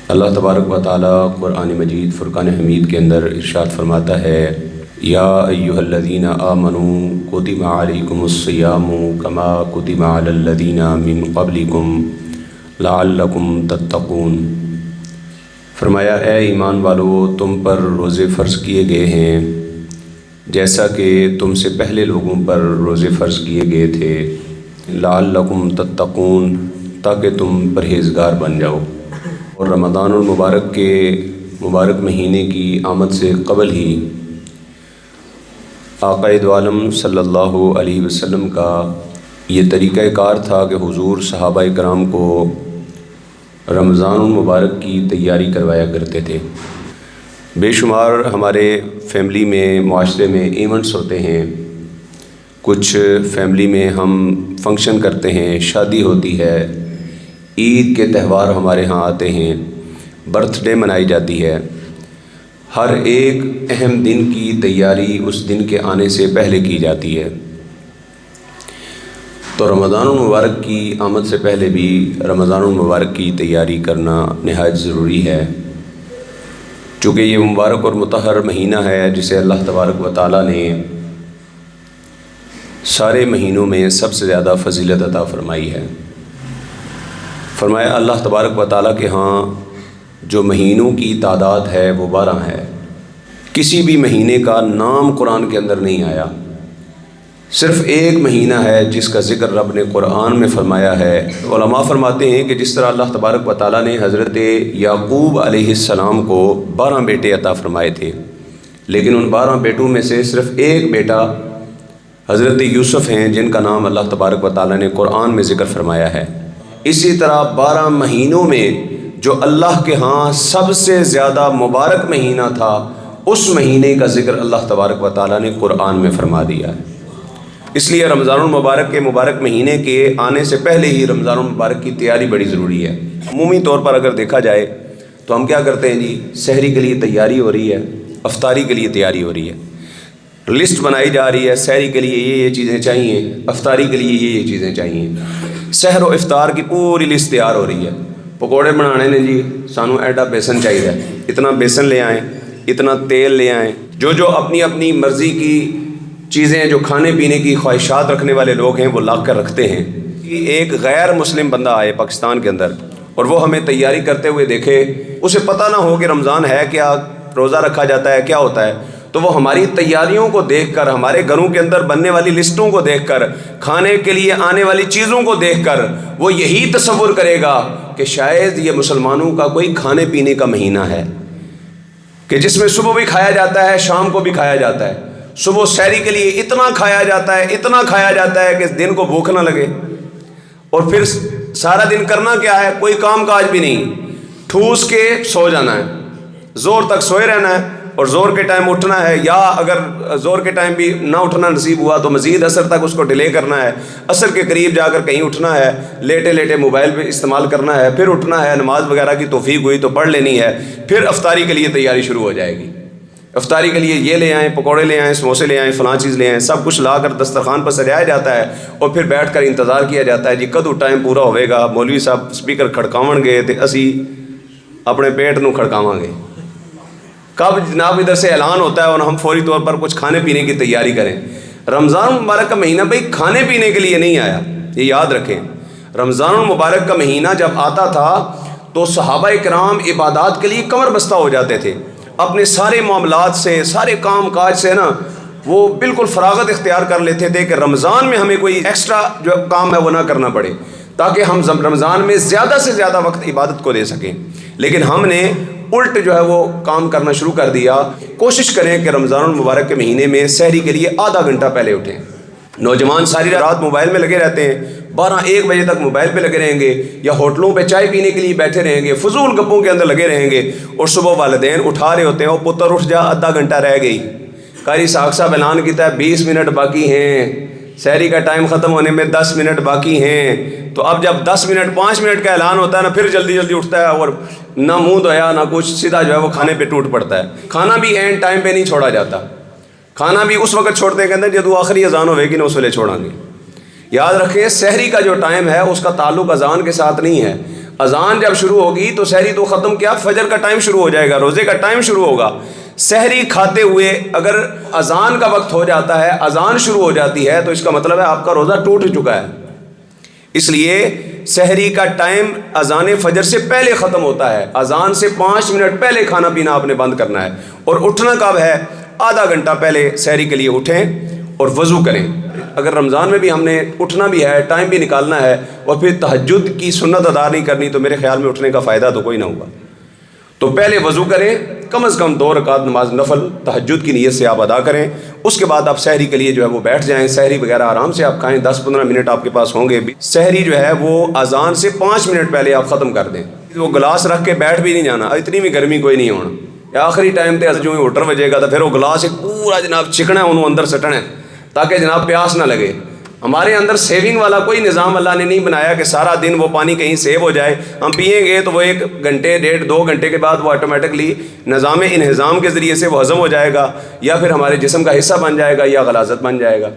اللہ تبارک و تعالی قرآن مجید فرقان حمید کے اندر ارشاد فرماتا ہے، یا ایھا الذین آمنوا کتب علیکم الصیام کما کتب علی الذین من قبلکم لعلکم تتقون۔ فرمایا اے ایمان والو، تم پر روزے فرض کیے گئے ہیں جیسا کہ تم سے پہلے لوگوں پر روزے فرض کیے گئے تھے، لعلکم تتقون، تاکہ تم پرہیزگار بن جاؤ۔ اور رمضان المبارک کے مبارک مہینے کی آمد سے قبل ہی آقا دو عالم صلی اللہ علیہ وسلم کا یہ طریقہ کار تھا کہ حضور صحابہ کرام کو رمضان المبارک کی تیاری کروایا کرتے تھے۔ بے شمار ہمارے فیملی میں، معاشرے میں ایونٹس ہوتے ہیں، کچھ فیملی میں ہم فنکشن کرتے ہیں، شادی ہوتی ہے، عید کے تہوار ہمارے ہاں آتے ہیں، برتھ ڈے منائی جاتی ہے۔ ہر ایک اہم دن کی تیاری اس دن کے آنے سے پہلے کی جاتی ہے۔ تو رمضان المبارک کی آمد سے پہلے بھی رمضان المبارک کی تیاری کرنا نہایت ضروری ہے، چونکہ یہ مبارک اور مطہر مہینہ ہے جسے اللہ تبارک و تعالیٰ نے سارے مہینوں میں سب سے زیادہ فضیلت عطا فرمائی ہے۔ فرمایا اللہ تبارک و تعالیٰ کے ہاں جو مہینوں کی تعداد ہے وہ 12 ہے۔ کسی بھی مہینے کا نام قرآن کے اندر نہیں آیا، صرف ایک مہینہ ہے جس کا ذکر رب نے قرآن میں فرمایا ہے۔ علماء فرماتے ہیں کہ جس طرح اللہ تبارک و تعالیٰ نے حضرت یعقوب علیہ السلام کو 12 بیٹے عطا فرمائے تھے، لیکن ان 12 بیٹوں میں سے صرف ایک بیٹا حضرت یوسف ہیں جن کا نام اللہ تبارک و تعالیٰ نے قرآن میں ذکر فرمایا ہے۔ اسی طرح 12 مہینوں میں جو اللہ کے ہاں سب سے زیادہ مبارک مہینہ تھا، اس مہینے کا ذکر اللہ تبارک و تعالیٰ نے قرآن میں فرما دیا ہے۔ اس لیے رمضان المبارک کے مبارک مہینے کے آنے سے پہلے ہی رمضان المبارک کی تیاری بڑی ضروری ہے۔ عمومی طور پر اگر دیکھا جائے تو ہم کیا کرتے ہیں جی، سحری کے لیے تیاری ہو رہی ہے، افطاری کے لیے تیاری ہو رہی ہے، لسٹ بنائی جا رہی ہے، سحری کے لیے یہ چیزیں چاہیے، افطاری کے لیے یہ چیزیں چاہیے، سحر و افطار کی پوری لسٹ تیار ہو رہی ہے۔ پکوڑے بنانے نے جی سانو ایڈا بیسن چاہیے، اتنا بیسن لے آئیں، اتنا تیل لے آئیں۔ جو اپنی اپنی مرضی کی چیزیں، جو کھانے پینے کی خواہشات رکھنے والے لوگ ہیں، وہ لا کر رکھتے ہیں۔ ایک غیر مسلم بندہ آئے پاکستان کے اندر اور وہ ہمیں تیاری کرتے ہوئے دیکھے، اسے پتہ نہ ہو کہ رمضان ہے کیا، روزہ رکھا جاتا ہے، کیا ہوتا ہے، تو وہ ہماری تیاریوں کو دیکھ کر، ہمارے گھروں کے اندر بننے والی لسٹوں کو دیکھ کر، کھانے کے لیے آنے والی چیزوں کو دیکھ کر وہ یہی تصور کرے گا کہ شاید یہ مسلمانوں کا کوئی کھانے پینے کا مہینہ ہے کہ جس میں صبح بھی کھایا جاتا ہے، شام کو بھی کھایا جاتا ہے۔ صبح سحری کے لیے اتنا کھایا جاتا ہے، اتنا کھایا جاتا ہے کہ دن کو بھوک نہ لگے، اور پھر سارا دن کرنا کیا ہے، کوئی کام کاج بھی نہیں، ٹھوس کے سو جانا ہے، زور تک سوئے رہنا ہے، اور زور کے ٹائم اٹھنا ہے، یا اگر زور کے ٹائم بھی نہ اٹھنا نصیب ہوا تو مزید عصر تک اس کو ڈیلے کرنا ہے، عصر کے قریب جا کر کہیں اٹھنا ہے، لیٹے لیٹے موبائل پہ استعمال کرنا ہے، پھر اٹھنا ہے، نماز وغیرہ کی توفیق ہوئی تو پڑھ لینی ہے، پھر افطاری کے لیے تیاری شروع ہو جائے گی۔ افطاری کے لیے یہ لے آئیں، پکوڑے لے آئیں، سموسے لے آئیں، فلاں چیز لے آئیں، سب کچھ لا کر دسترخوان پر سجایا جاتا ہے، اور پھر بیٹھ کر انتظار کیا جاتا ہے جی کدو ٹائم پورا ہوئے گا، مولوی صاحب سپیکر کھڑکاون گے تے اسی اپنے پیٹ نو کھڑکاواں گے، کب جناب ادھر سے اعلان ہوتا ہے اور ہم فوری طور پر کچھ کھانے پینے کی تیاری کریں۔ رمضان المبارک کا مہینہ بھائی کھانے پینے کے لیے نہیں آیا، یہ یاد رکھیں۔ رمضان المبارک کا مہینہ جب آتا تھا تو صحابہ کرام عبادات کے لیے کمر بستہ ہو جاتے تھے، اپنے سارے معاملات سے، سارے کام کاج سے نا وہ بالکل فراغت اختیار کر لیتے تھے کہ رمضان میں ہمیں کوئی ایکسٹرا جو کام ہے وہ نہ کرنا پڑے، تاکہ ہم رمضان میں زیادہ سے زیادہ وقت عبادت کو دے سکیں۔ لیکن ہم نے الٹ جو ہے وہ کام کرنا شروع کر دیا۔ کوشش کریں کہ رمضان المبارک کے مہینے میں سحری کے لیے آدھا گھنٹہ پہلے اٹھیں۔ نوجوان ساری رات موبائل میں لگے رہتے ہیں، 12-1 بجے تک موبائل پہ لگے رہیں گے، یا ہوٹلوں پہ چائے پینے کے لیے بیٹھے رہیں گے، فضول گپوں کے اندر لگے رہیں گے، اور صبح والدین اٹھا رہے ہوتے ہیں، وہ پتر اٹھ جا، آدھا گھنٹہ رہ گئی، قاری ساکھ صاحب اعلان کیتا ہے 20 منٹ باقی ہیں، سحری کا ٹائم ختم ہونے میں 10 منٹ باقی ہیں۔ تو اب جب 10 منٹ 5 منٹ کا اعلان ہوتا ہے نا، پھر جلدی جلدی اٹھتا ہے، اور نہ منہ دھویا نہ کچھ، سیدھا جو ہے وہ کھانے پہ ٹوٹ پڑتا ہے۔ کھانا بھی اینڈ ٹائم پہ نہیں چھوڑا جاتا، کھانا بھی اس وقت چھوڑتے ہیں، کہتے ہیں جدو آخری اذان ہوئے گی نا اس ویلے چھوڑاں گے۔ یاد رکھیں سحری کا جو ٹائم ہے اس کا تعلق اذان کے ساتھ نہیں ہے، اذان جب شروع ہوگی تو سحری تو ختم کیا، فجر کا ٹائم شروع ہو جائے گا، روزے کا ٹائم شروع ہوگا۔ سحری کھاتے ہوئے اگر اذان کا وقت ہو جاتا ہے، اذان شروع ہو جاتی ہے، تو اس کا مطلب ہے آپ کا روزہ ٹوٹ چکا ہے۔ اس لیے سحری کا ٹائم اذان فجر سے پہلے ختم ہوتا ہے، اذان سے 5 منٹ پہلے کھانا پینا آپ نے بند کرنا ہے۔ اور اٹھنا کب ہے؟ آدھا گھنٹہ پہلے سحری کے لیے اٹھیں اور وضو کریں۔ اگر رمضان میں بھی ہم نے اٹھنا بھی ہے، ٹائم بھی نکالنا ہے، اور پھر تہجد کی سنت ادا نہیں کرنی، تو میرے خیال میں اٹھنے کا فائدہ تو کوئی نہ ہوگا۔ تو پہلے وضو کریں، کم از کم 2 رکعت نماز نفل تہجد کی نیت سے آپ ادا کریں۔ اس کے بعد آپ سحری کے لیے جو ہے وہ بیٹھ جائیں، سحری وغیرہ آرام سے آپ کھائیں، 10-15 منٹ آپ کے پاس ہوں گے۔ سحری جو ہے وہ اذان سے 5 منٹ پہلے آپ ختم کر دیں۔ وہ گلاس رکھ کے بیٹھ بھی نہیں جانا، اتنی بھی گرمی کوئی نہیں ہونا، یا آخری ٹائم تے جو اٹر بجے گا تو پھر وہ گلاس ایک پورا جناب چکنا ہے، انہوں اندر سٹنا ہے تاکہ جناب پیاس نہ لگے۔ ہمارے اندر سیونگ والا کوئی نظام اللہ نے نہیں بنایا کہ سارا دن وہ پانی کہیں سیو ہو جائے، ہم پئیں گے تو وہ 1 گھنٹے 1.5-2 گھنٹے کے بعد وہ آٹومیٹکلی نظام انہضام کے ذریعے سے وہ ہضم ہو جائے گا، یا پھر ہمارے جسم کا حصہ بن جائے گا، یا غلاظت بن جائے گا۔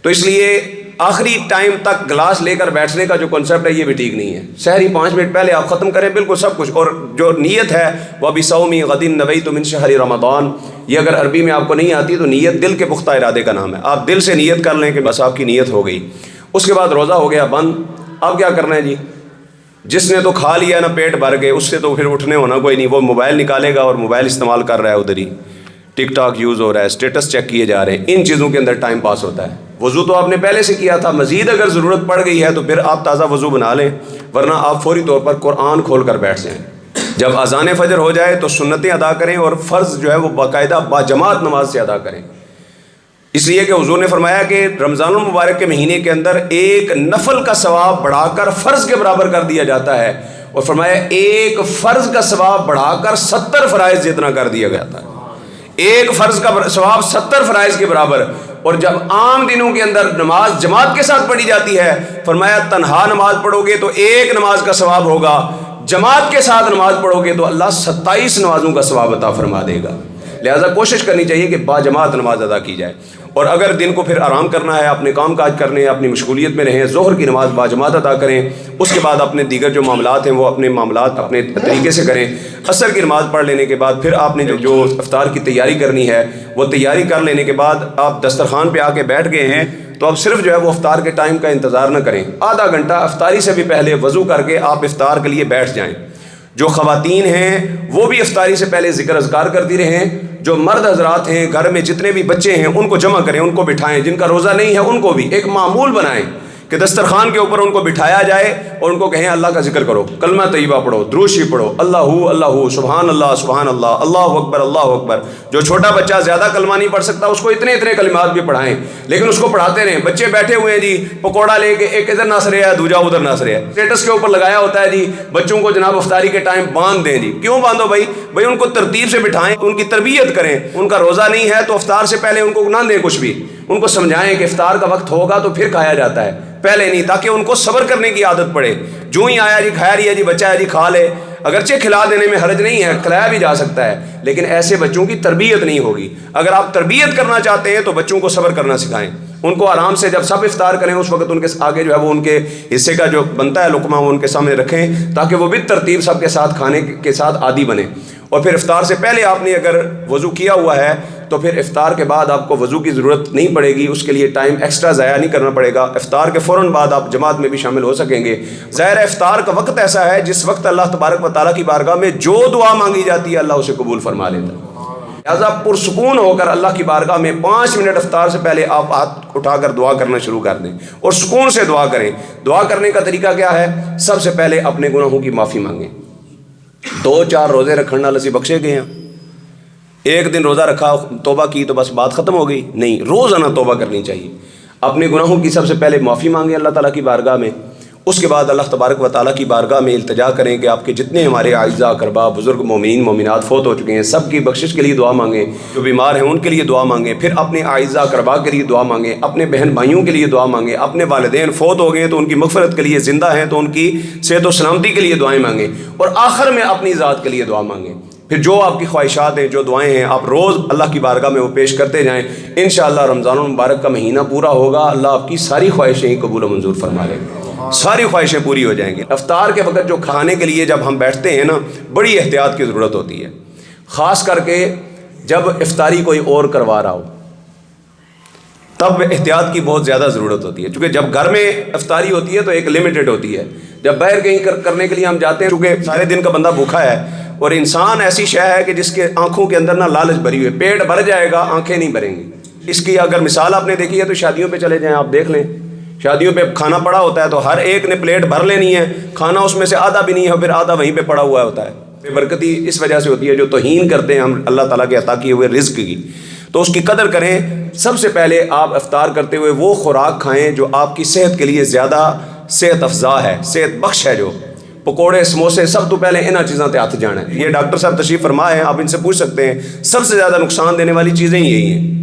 تو اس لیے آخری ٹائم تک گلاس لے کر بیٹھنے کا جو کنسیپٹ ہے یہ بھی ٹھیک نہیں ہے۔ سحری 5 منٹ پہلے آپ ختم کریں، بالکل سب کچھ۔ اور جو نیت ہے وہ بِصَوْمِ غَدٍ نَوَيْتُ مِنْ شَهْرِ رمضان، یہ اگر عربی میں آپ کو نہیں آتی تو نیت دل کے پختہ ارادے کا نام ہے۔ آپ دل سے نیت کر لیں کہ بس آپ کی نیت ہو گئی۔ اس کے بعد روزہ ہو گیا بند، اب کیا کرنا ہے جی؟ جس نے تو کھا لیا نا پیٹ بھر کے، اس سے تو پھر اٹھنے ہونا کوئی نہیں، وہ موبائل نکالے گا اور موبائل استعمال کر رہا ہے، ادھر ہی ٹک ٹاک یوز ہو رہا ہے، اسٹیٹس چیک کیے جا رہے ہیں، ان چیزوں کے اندر ٹائم پاس ہوتا ہے۔ وضو تو آپ نے پہلے سے کیا تھا، مزید اگر ضرورت پڑ گئی ہے تو پھر آپ تازہ وضو بنا لیں، ورنہ آپ فوری طور پر قرآن کھول کر بیٹھ جائیں۔ جب اذان فجر ہو جائے تو سنتیں ادا کریں، اور فرض جو ہے وہ باقاعدہ باجماعت نماز سے ادا کریں۔ اس لیے کہ حضور نے فرمایا کہ رمضان المبارک کے مہینے کے اندر ایک نفل کا ثواب بڑھا کر فرض کے برابر کر دیا جاتا ہے، اور فرمایا ایک فرض کا ثواب بڑھا کر 70 فرائض جتنا کر دیا جاتا ہے۔ ایک فرض کا ثواب 70 فرائض کے برابر۔ اور جب عام دنوں کے اندر نماز جماعت کے ساتھ پڑھی جاتی ہے، فرمایا تنہا نماز پڑھو گے تو ایک نماز کا ثواب ہوگا، جماعت کے ساتھ نماز پڑھو گے تو اللہ 27 نمازوں کا ثواب عطا فرما دے گا۔ لہذا کوشش کرنی چاہیے کہ باجماعت نماز ادا کی جائے۔ اور اگر دن کو پھر آرام کرنا ہے، اپنے کام کاج کرنے ہیں، اپنی مشغولیت میں رہیں، ظہر کی نماز باجماعت ادا کریں، اس کے بعد اپنے دیگر جو معاملات ہیں وہ اپنے معاملات اپنے طریقے سے کریں۔ عصر کی نماز پڑھ لینے کے بعد پھر آپ نے جو افطار کی تیاری کرنی ہے وہ تیاری کر لینے کے بعد آپ دسترخوان پہ آ کے بیٹھ گئے ہیں، تو اب صرف جو ہے وہ افطار کے ٹائم کا انتظار نہ کریں، آدھا گھنٹہ افطاری سے بھی پہلے وضو کر کے آپ افطار کے لیے بیٹھ جائیں۔ جو خواتین ہیں وہ بھی افطاری سے پہلے ذکر اذکار کرتی رہیں، جو مرد حضرات ہیں گھر میں جتنے بھی بچے ہیں ان کو جمع کریں، ان کو بٹھائیں، جن کا روزہ نہیں ہے ان کو بھی ایک معمول بنائیں کہ دسترخوان کے اوپر ان کو بٹھایا جائے اور ان کو کہیں اللہ کا ذکر کرو، کلمہ طیبہ پڑھو، درود شریف پڑھو، اللہ سبحان اللہ اللہ اکبر۔ جو چھوٹا بچہ زیادہ کلمہ نہیں پڑھ سکتا اس کو اتنے کلمات بھی پڑھائیں، لیکن اس کو پڑھاتے رہیں۔ بچے بیٹھے ہوئے ہیں جی پکوڑا لے کے، ایک ادھر ناس رہا ہے دوجا ادھر ناس رہا ہے، اسٹیٹس کے اوپر لگایا ہوتا ہے جی بچوں کو جناب افطاری کے ٹائم باندھ دیں جی۔ کیوں باندھو بھائی ان کو ترتیب سے بٹھائیں، ان کی تربیت کریں۔ ان کا روزہ نہیں ہے تو افطار سے پہلے ان کو نہ دیں کچھ بھی، ان کو سمجھائیں کہ افطار کا وقت ہوگا تو پھر کھایا جاتا ہے، پہلے نہیں، تاکہ ان کو صبر کرنے کی عادت پڑے۔ جو ہی آیا جی کھایا رہی ہے جی بچہ ہے جی کھا لے، اگرچہ کھلا دینے میں حرج نہیں ہے، کھلایا بھی جا سکتا ہے، لیکن ایسے بچوں کی تربیت نہیں ہوگی۔ اگر آپ تربیت کرنا چاہتے ہیں تو بچوں کو صبر کرنا سکھائیں، ان کو آرام سے جب سب افطار کریں اس وقت ان کے آگے جو ہے وہ ان کے حصے کا جو بنتا ہے لقمہ وہ ان کے سامنے رکھیں، تاکہ وہ بھی ترتیب سب کے ساتھ کھانے کے ساتھ عادی بنے۔ اور پھر افطار سے پہلے آپ نے اگر وضو کیا ہوا ہے تو پھر افطار کے بعد آپ کو وضو کی ضرورت نہیں پڑے گی، اس کے لیے ٹائم ایکسٹرا ضائع نہیں کرنا پڑے گا۔ افطار کے فوراً بعد آپ جماعت میں بھی شامل ہو سکیں گے۔ ظاہر افطار کا وقت ایسا ہے جس وقت اللہ تبارک و تعالیٰ کی بارگاہ میں جو دعا مانگی جاتی ہے اللہ اسے قبول فرما لیتا ہے۔ لہٰذا پرسکون ہو کر اللہ کی بارگاہ میں 5 منٹ افطار سے پہلے آپ ہاتھ اٹھا کر دعا کرنا شروع کر دیں اور سکون سے دعا کریں۔ دعا کرنے کا طریقہ کیا ہے؟ سب سے پہلے اپنے گناہوں کی معافی مانگیں۔ 2-4 روزے رکھنے والے سے بخشے گئے ہیں، ایک دن روزہ رکھا توبہ کی تو بس بات ختم ہو گئی، نہیں، روزانہ توبہ کرنی چاہیے۔ اپنے گناہوں کی سب سے پہلے معافی مانگیں اللہ تعالیٰ کی بارگاہ میں، اس کے بعد اللہ تبارک و تعالیٰ کی بارگاہ میں التجا کریں کہ آپ کے جتنے ہمارے اعزاء اقربا بزرگ مومنین مومنات فوت ہو چکے ہیں سب کی بخشش کے لیے دعا مانگیں، جو بیمار ہیں ان کے لیے دعا مانگیں، پھر اپنے اعزاء اقربا کے لیے دعا مانگیں، اپنے بہن بھائیوں کے لیے دعا مانگیں، اپنے والدین فوت ہو گئے تو ان کی مغفرت کے لیے، زندہ ہیں تو ان کی صحت و سلامتی کے لیے دعائیں مانگیں، اور آخر میں اپنی ذات کے لیے دعا مانگیں۔ پھر جو آپ کی خواہشات ہیں، جو دعائیں ہیں، آپ روز اللہ کی بارگاہ میں وہ پیش کرتے جائیں۔ انشاءاللہ رمضان المبارک کا مہینہ پورا ہوگا، اللہ آپ کی ساری خواہشیں قبول و منظور فرما لے گا۔ ساری خواہشیں پوری ہو جائیں گی۔ افطار کے وقت جو کھانے کے لیے جب ہم بیٹھتے ہیں نا، بڑی احتیاط کی ضرورت ہوتی ہے، خاص کر کے جب افطاری کوئی اور کروا رہا ہو، تب احتیاط کی بہت زیادہ ضرورت ہوتی ہے، چونکہ جب گھر میں افطاری ہوتی ہے تو ایک لمیٹڈ ہوتی ہے، جب باہر کہیں کرنے کے لیے ہم جاتے ہیں، چونکہ سارے دن کا بندہ بھوکا ہے، اور انسان ایسی شے ہے کہ جس کے آنکھوں کے اندر نہ لالچ بھری ہوئی ہے، پیٹ بھر جائے گا، آنکھیں نہیں بھریں گی۔ اس کی اگر مثال آپ نے دیکھی ہے تو شادیوں پہ چلے جائیں، آپ دیکھ لیں، شادیوں پہ کھانا پڑا ہوتا ہے تو ہر ایک نے پلیٹ بھر لینی ہے، کھانا اس میں سے آدھا بھی نہیں ہے، پھر آدھا وہیں پہ پڑا ہوا ہوتا ہے۔ بے برکتی اس وجہ سے ہوتی ہے جو توہین کرتے ہیں ہم اللہ تعالیٰ کے عطا کیے ہوئے رزق کی، تو اس کی قدر کریں۔ سب سے پہلے آپ افطار کرتے ہوئے وہ خوراک کھائیں جو آپ کی صحت کے لیے زیادہ صحت افزا ہے، صحت بخش ہے، جو پکوڑے سموسے، سب تو پہلے انہاں چیزاں تے ہاتھ جانا ہے۔ یہ ڈاکٹر صاحب تشریف فرما ہے، آپ ان سے پوچھ سکتے ہیں، سب سے زیادہ نقصان دینے والی چیزیں ہی یہی ہیں۔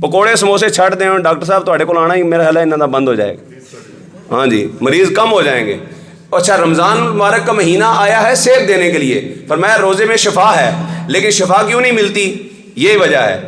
پکوڑے سموسے چھڑ دیں، ڈاکٹر صاحب تواڈے کول آنا ہی میرا خیال ہے انہاں دا بند ہو جائے گا، ہاں جی، مریض کم ہو جائیں گے۔ اچھا، رمضان المبارک کا مہینہ آیا ہے صحت دینے کے لیے، فرمایا روزے میں شفا ہے، لیکن شفا کیوں نہیں ملتی؟ یہ وجہ ہے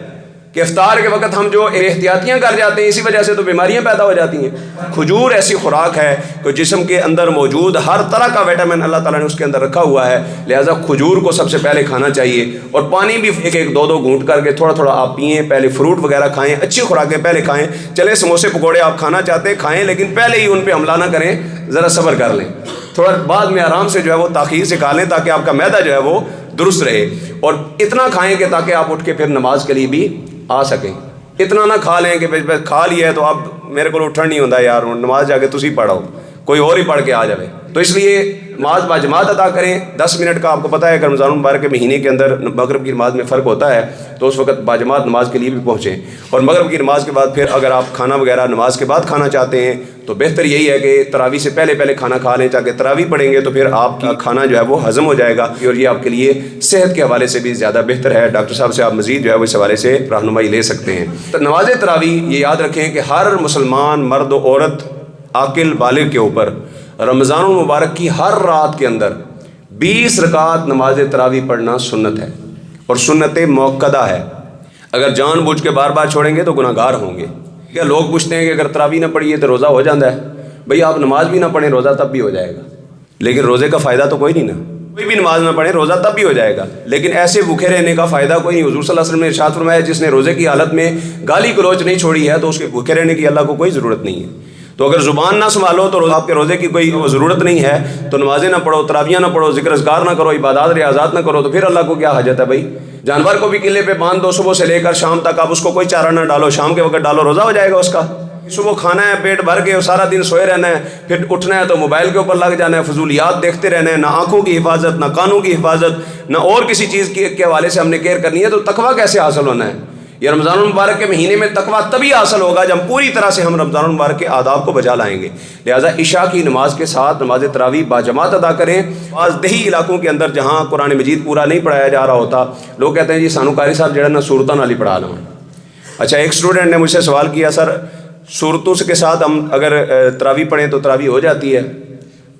کہ افطار کے وقت ہم جو احتیاطیاں کر جاتے ہیں، اسی وجہ سے تو بیماریاں پیدا ہو جاتی ہیں۔ کھجور ایسی خوراک ہے کہ جسم کے اندر موجود ہر طرح کا وٹامن اللہ تعالیٰ نے اس کے اندر رکھا ہوا ہے، لہٰذا کھجور کو سب سے پہلے کھانا چاہیے، اور پانی بھی ایک دو گھونٹ کر کے تھوڑا تھوڑا آپ پئیں، پہلے فروٹ وغیرہ کھائیں، اچھی خوراکیں پہلے کھائیں۔ چلے سموسے پکوڑے آپ کھانا چاہتے ہیں کھائیں، لیکن پہلے ہی ان پہ حملہ نہ کریں، ذرا صبر کر لیں، تھوڑا بعد میں آرام سے جو ہے وہ تاخیر سے کھا لیں، تاکہ آپ کا معدہ جو ہے وہ درست رہے، اور اتنا کھائیں کہ تاکہ آپ اٹھ کے پھر نماز کے لیے بھی آ سکیں۔ اتنا نہ کھا لیں کہ بس کھا لیا ہے تو اب میرے کو اٹھن نہیں ہوتا یار، نماز جا کے تسی پڑھو، کوئی اور ہی پڑھ کے آ جائے۔ تو اس لیے نماز باجماعت ادا کریں۔ 10 منٹ کا آپ کو پتہ ہے کہ رمضان المبارک کے مہینے کے اندر مغرب کی نماز میں فرق ہوتا ہے، تو اس وقت باجماعت نماز کے لیے بھی پہنچیں، اور مغرب کی نماز کے بعد پھر اگر آپ کھانا وغیرہ نماز کے بعد کھانا چاہتے ہیں تو بہتر یہی ہے کہ تراویح سے پہلے کھانا کھا لیں، تاکہ تراویح پڑھیں گے تو پھر آپ کا کھانا جو ہے وہ ہضم ہو جائے گا، اور یہ آپ کے لیے صحت کے حوالے سے بھی زیادہ بہتر ہے۔ ڈاکٹر صاحب سے آپ مزید جو ہے وہ اس حوالے سے رہنمائی لے سکتے ہیں۔ تو نماز تراویح یہ یاد رکھیں کہ ہر مسلمان مرد و عورت عاقل بالغ کے اوپر رمضان المبارک کی ہر رات کے اندر 20 رکعت نماز تراویح پڑھنا سنت ہے، اور سنت موقدہ ہے۔ اگر جان بوجھ کے بار بار چھوڑیں گے تو گناہ گار ہوں گے۔ کیا لوگ پوچھتے ہیں کہ اگر تراویح نہ پڑھیے تو روزہ ہو جاتا ہے؟ بھئی آپ نماز بھی نہ پڑھیں روزہ تب بھی ہو جائے گا، لیکن روزے کا فائدہ تو کوئی نہیں نا، کوئی بھی نماز نہ پڑھیں روزہ تب بھی ہو جائے گا، لیکن ایسے بھوکے رہنے کا فائدہ کوئی نہیں۔ حضور صلی اللہ علیہ وسلم نے ارشاد فرمایا جس نے روزے کی حالت میں گالی گلوچ نہیں چھوڑی ہے تو اس کے بھوکے رہنے کی اللہ کو کوئی ضرورت نہیں ہے۔ تو اگر زبان نہ سنبھالو تو آپ کے روزے کی کوئی ضرورت نہیں ہے، تو نمازیں نہ پڑھو، تراویح نہ پڑھو، ذکر اذکار نہ کرو، عبادات ریاضات نہ کرو، تو پھر اللہ کو کیا حاجت ہے بھائی؟ جانور کو بھی قلعے پہ باندھ دو، صبح سے لے کر شام تک آپ اس کو کوئی چارہ نہ ڈالو، شام کے وقت ڈالو، روزہ ہو جائے گا اس کا۔ صبح کھانا ہے پیٹ بھر کے، سارا دن سوئے رہنا ہے، پھر اٹھنا ہے تو موبائل کے اوپر لگ جانا ہے، فضولیات دیکھتے رہنا ہے، نہ آنکھوں کی حفاظت، نہ کانوں کی حفاظت، نہ اور کسی چیز کے حوالے سے ہم نے کیئر کرنی ہے، تو تقویٰ کیسے حاصل ہونا ہے؟ یہ رمضان المبارک کے مہینے میں تقویٰ تبھی حاصل ہوگا جب پوری طرح سے ہم رمضان المبارک کے آداب کو بجا لائیں گے۔ لہٰذا عشاء کی نماز کے ساتھ نماز تراویح باجماعت ادا کریں۔ بعض دیہی علاقوں کے اندر جہاں قرآن مجید پورا نہیں پڑھایا جا رہا ہوتا، لوگ کہتے ہیں جی سانو قاری صاحب جڑا نا صورتاں نال ہی پڑھا لو۔ اچھا، ایک اسٹوڈنٹ نے مجھ سے سوال کیا، سر صورتوں کے ساتھ ہم اگر تراویح پڑھیں تو تراویح ہو جاتی ہے؟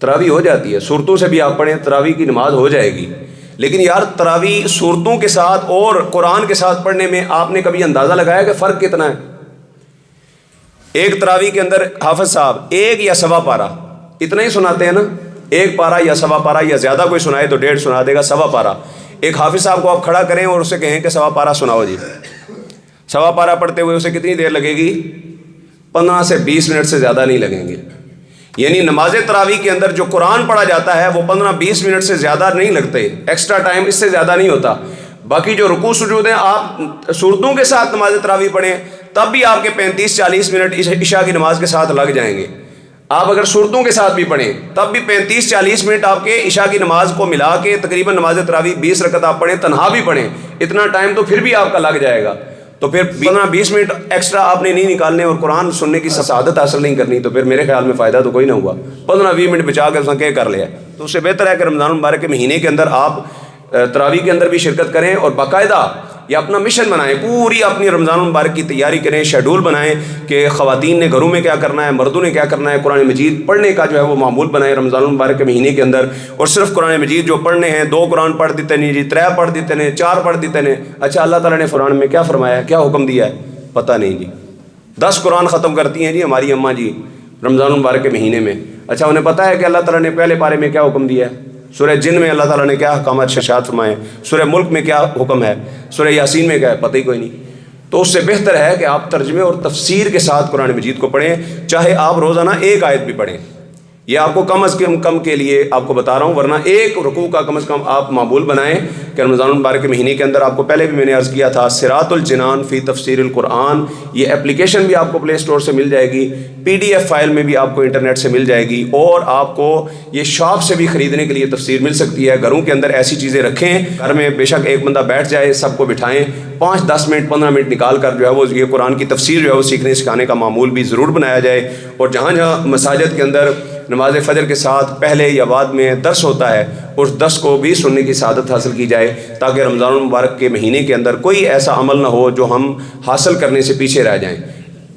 تراویح ہو جاتی ہے، صورتوں سے بھی آپ پڑھیں تراویح کی نماز ہو جائے گی، لیکن یار تراویح صورتوں کے ساتھ اور قرآن کے ساتھ پڑھنے میں آپ نے کبھی اندازہ لگایا کہ فرق کتنا ہے؟ ایک تراویح کے اندر حافظ صاحب 1 یا سوا پارہ اتنا ہی سناتے ہیں نا، 1 پارہ یا سوا پارہ، یا زیادہ کوئی سنائے تو 1.5 سنا دے گا، سوا پارہ۔ ایک حافظ صاحب کو آپ کھڑا کریں اور اسے کہیں کہ سوا پارہ سناؤ جی، سوا پارہ پڑھتے ہوئے اسے کتنی دیر لگے گی؟ 15 سے 20 منٹ سے زیادہ نہیں لگیں گے۔ یعنی نماز تراویح کے اندر جو قرآن پڑھا جاتا ہے وہ 15-20 منٹ سے زیادہ نہیں لگتے، ایکسٹرا ٹائم اس سے زیادہ نہیں ہوتا۔ باقی جو رکوع سجود ہیں آپ صورتوں کے ساتھ نماز تراویح پڑھیں تب بھی آپ کے 35-40 منٹ عشاء کی نماز کے ساتھ لگ جائیں گے۔ آپ اگر صورتوں کے ساتھ بھی پڑھیں تب بھی 35-40 منٹ آپ کے عشاء کی نماز کو ملا کے تقریباً نماز تراویح 20 رکعت آپ پڑھیں، تنہا بھی پڑھیں، اتنا ٹائم تو پھر بھی آپ کا لگ جائے گا۔ تو پھر 15-20 منٹ ایکسٹرا آپ نے نہیں نکالنے اور قرآن سننے کی سعادت حاصل نہیں کرنی، تو پھر میرے خیال میں فائدہ تو کوئی نہ ہوا۔ 15-20 منٹ بچا کے اس نے کیا کر لیا، تو اس سے بہتر ہے کہ رمضان المبارک کے مہینے کے اندر آپ تراویح کے اندر بھی شرکت کریں، اور باقاعدہ یا اپنا مشن بنائیں، پوری اپنی رمضان المبارک کی تیاری کریں، شیڈول بنائیں کہ خواتین نے گھروں میں کیا کرنا ہے، مردوں نے کیا کرنا ہے، قرآن مجید پڑھنے کا جو ہے وہ معمول بنائیں رمضان المبارک کے مہینے کے اندر، اور صرف قرآن مجید جو پڑھنے ہیں 2 قرآن پڑھ دیتے نہیں جی، 3 پڑھ دیتے ہیں، 4 پڑھ دیتے ہیں۔ اچھا، اللہ تعالیٰ نے قرآن میں کیا فرمایا ہے، کیا حکم دیا ہے؟ پتہ نہیں جی۔ 10 قرآن ختم کرتی ہیں جی ہماری اماں جی رمضان المبارک کے مہینے میں۔ اچھا انہیں پتہ ہے کہ اللہ تعالیٰ نے پہلے پارے میں کیا حکم دیا ہے؟ سورہ جن میں اللہ تعالیٰ نے کیا احکامات ارشاد فرمائے؟ سورہ ملک میں کیا حکم ہے؟ سورہ یاسین میں کیا ہے؟ پتہ ہی کوئی نہیں۔ تو اس سے بہتر ہے کہ آپ ترجمے اور تفسیر کے ساتھ قرآن مجید کو پڑھیں، چاہے آپ روزانہ ایک آیت بھی پڑھیں۔ یہ آپ کو کم از کم کے لیے آپ کو بتا رہا ہوں، ورنہ ایک رکوع کا کم از کم آپ معمول بنائیں کہ رمضان المبارک کے مہینے کے اندر، آپ کو پہلے بھی میں نے عرض کیا تھا، صراط الجنان فی تفسیر القرآن، یہ اپلیکیشن بھی آپ کو پلے اسٹور سے مل جائے گی، PDF فائل میں بھی آپ کو انٹرنیٹ سے مل جائے گی، اور آپ کو یہ شاپ سے بھی خریدنے کے لیے تفسیر مل سکتی ہے۔ گھروں کے اندر ایسی چیزیں رکھیں، گھر میں بے شک ایک بندہ بیٹھ جائے، سب کو بٹھائیں، 5-10 منٹ 15 منٹ نکال کر جو ہے وہ یہ قرآن کی تفسیر جو ہے وہ سیکھنے سکھانے کا معمول بھی ضرور بنایا جائے۔ اور جہاں جہاں مساجد کے اندر نماز فجر کے ساتھ پہلے یا بعد میں درس ہوتا ہے، اس درس کو بھی سننے کی سعادت حاصل کی جائے، تاکہ رمضان المبارک کے مہینے کے اندر کوئی ایسا عمل نہ ہو جو ہم حاصل کرنے سے پیچھے رہ جائیں۔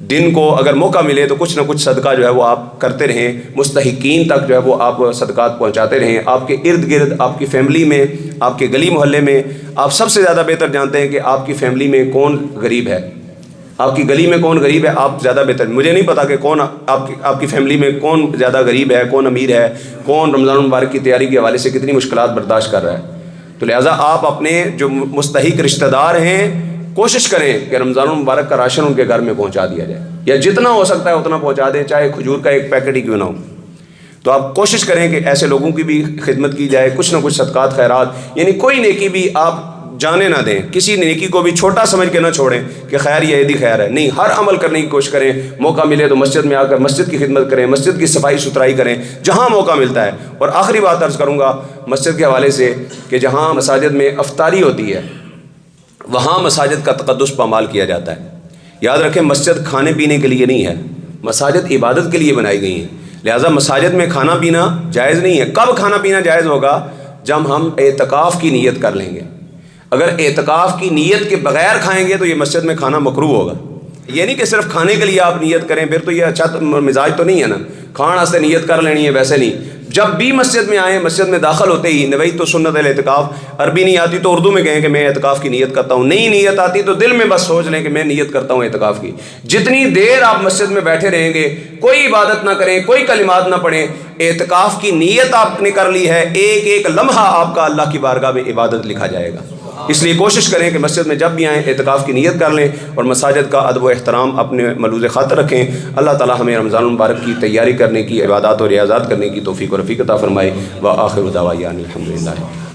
دن کو اگر موقع ملے تو کچھ نہ کچھ صدقہ جو ہے وہ آپ کرتے رہیں، مستحقین تک جو ہے وہ آپ صدقات پہنچاتے رہیں۔ آپ کے ارد گرد، آپ کی فیملی میں، آپ کے گلی محلے میں، آپ سب سے زیادہ بہتر جانتے ہیں کہ آپ کی فیملی میں کون غریب ہے، آپ کی گلی میں کون غریب ہے، آپ زیادہ بہتر۔ مجھے نہیں پتا کہ کون آپ کی فیملی میں کون زیادہ غریب ہے، کون امیر ہے، کون رمضان المبارک کی تیاری کے حوالے سے کتنی مشکلات برداشت کر رہا ہے۔ تو لہٰذا آپ اپنے جو مستحق رشتہ دار ہیں کوشش کریں کہ رمضان المبارک کا راشن ان کے گھر میں پہنچا دیا جائے، یا جتنا ہو سکتا ہے اتنا پہنچا دیں، چاہے کھجور کا ایک پیکٹ ہی کیوں نہ ہو۔ تو آپ کوشش کریں کہ ایسے لوگوں کی بھی خدمت کی جائے، کچھ نہ کچھ صدقات خیرات، یعنی کوئی نیکی بھی آپ جانے نہ دیں، کسی نیکی کو بھی چھوٹا سمجھ کے نہ چھوڑیں کہ خیر یہ عیدی خیر ہے، نہیں، ہر عمل کرنے کی کوشش کریں۔ موقع ملے تو مسجد میں آ کر مسجد کی خدمت کریں، مسجد کی صفائی ستھرائی کریں جہاں موقع ملتا ہے۔ اور آخری بات عرض کروں گا مسجد کے حوالے سے کہ جہاں مساجد میں افطاری ہوتی ہے وہاں مساجد کا تقدس پامال کیا جاتا ہے۔ یاد رکھیں، مسجد کھانے پینے کے لیے نہیں ہے، مساجد عبادت کے لیے بنائی گئی ہیں، لہٰذا مساجد میں کھانا پینا جائز نہیں ہے۔ کب کھانا پینا جائز ہوگا؟ جب ہم اعتکاف کی نیت کر لیں گے۔ اگر اعتکاف کی نیت کے بغیر کھائیں گے تو یہ مسجد میں کھانا مکروہ ہوگا۔ یہ نہیں کہ صرف کھانے کے لیے آپ نیت کریں، پھر تو یہ اچھا مزاج تو نہیں ہے نا، کھان واسطے نیت کر لینی ہے، ویسے نہیں۔ جب بھی مسجد میں آئیں، مسجد میں داخل ہوتے ہی نویت تو سنت الاعتکاف، عربی نہیں آتی تو اردو میں کہیں کہ میں اعتکاف کی نیت کرتا ہوں، نہیں نیت آتی تو دل میں بس سوچ لیں کہ میں نیت کرتا ہوں اعتکاف کی۔ جتنی دیر آپ مسجد میں بیٹھے رہیں گے، کوئی عبادت نہ کریں، کوئی کلمات نہ پڑھیں، اعتکاف کی نیت آپ نے کر لی ہے، ایک ایک لمحہ آپ کا اللہ کی بارگاہ میں عبادت لکھا جائے گا۔ اس لیے کوشش کریں کہ مسجد میں جب بھی آئیں اعتکاف کی نیت کر لیں، اور مساجد کا ادب و احترام اپنے ملوز خاطر رکھیں۔ اللہ تعالی ہمیں رمضان المبارک کی تیاری کرنے کی، عبادات اور ریاضات کرنے کی توفیق و رفیق عطا فرمائے۔ وآخر دعوانا الحمدللہ۔